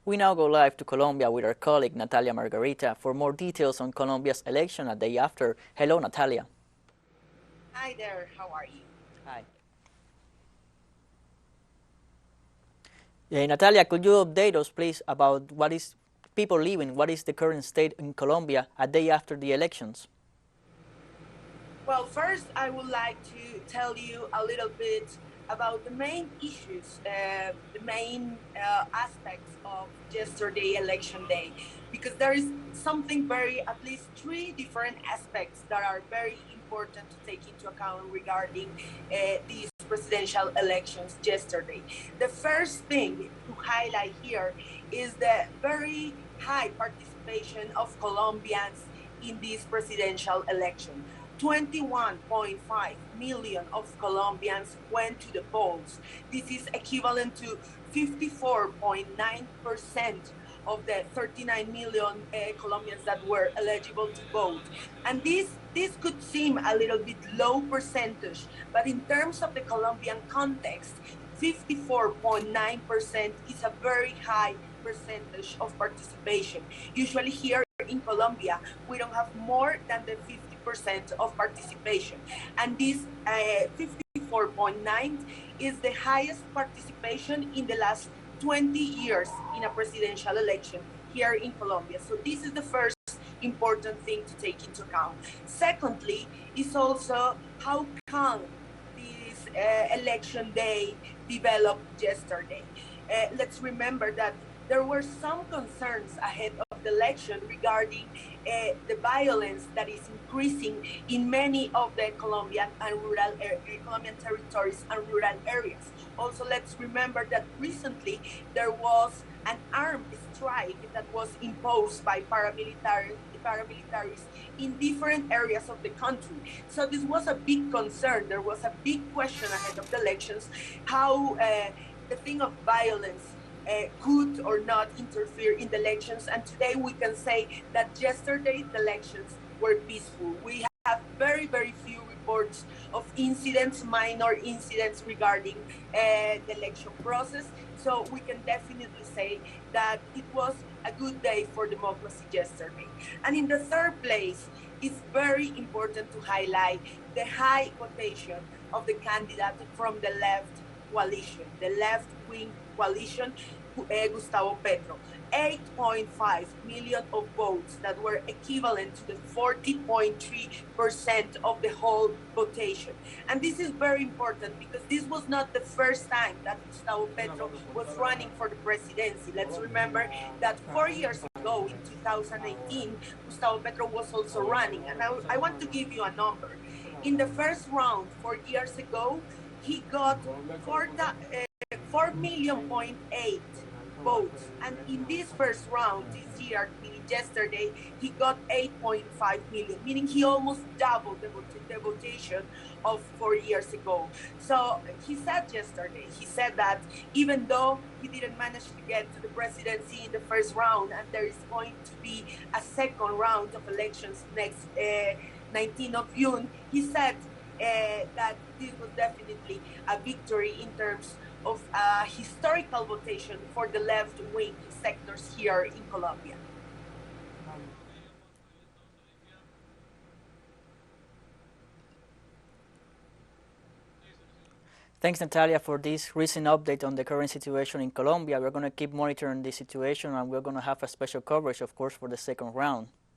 We now go live to Colombia with our colleague Natalia Margarita for more details on Colombia's election a day after. Hello, Natalia. Hi there, how are you? Hi. Natalia, could you update us, please, about what is people living, what is the current state in Colombia a day after the elections? Well, first I would like to tell you a little bit about the main issues, the main aspects of yesterday election day, because there is something at least three different aspects that are very important to take into account regarding these presidential elections yesterday. The first thing to highlight here is the very high participation of Colombians in this presidential election. 21.5 million of Colombians went to the polls. This is equivalent to 54.9% of the 39 million Colombians that were eligible to vote. And this could seem a little bit low percentage, but in terms of the Colombian context, 54.9% is a very high percentage of participation. Usually here in Colombia, we don't have more than the 50% of participation. And this 54.9 is the highest participation in the last 20 years in a presidential election here in Colombia. So this is the first important thing to take into account. Secondly, is also how calm this election day developed yesterday. Let's remember that there were some concerns ahead of the election regarding the violence that is increasing in many of the Colombian territories and rural areas. Also, let's remember that recently there was an armed strike that was imposed by paramilitaries in different areas of the country. So this was a big concern. There was a big question ahead of the elections, how the thing of violence could or not interfere in the elections. And today we can say that yesterday the elections were peaceful. We have very, very few reports of incidents, minor incidents regarding the election process. So we can definitely say that it was a good day for democracy yesterday. And in the third place, it's very important to highlight the high votation of the candidate from the left coalition, the left-wing coalition, Gustavo Petro. 8.5 million of votes that were equivalent to the 40.3% of the whole votation. And this is very important because this was not the first time that Gustavo Petro was running for the presidency. Let's remember that 4 years ago, in 2018, Gustavo Petro was also running. And I want to give you a number. In the first round, 4 years ago, he got 4.8 million votes, and in this first round this year, meaning yesterday, he got 8.5 million, meaning he almost doubled the votation of 4 years ago. So he said yesterday, that even though he didn't manage to get to the presidency in the first round, and there is going to be a second round of elections next 19th of June, he said that this was definitely a victory in terms of historical votation for the left-wing sectors here in Colombia. Thanks, Natalia, for this recent update on the current situation in Colombia. We're going to keep monitoring the situation, and we're going to have a special coverage, of course, for the second round.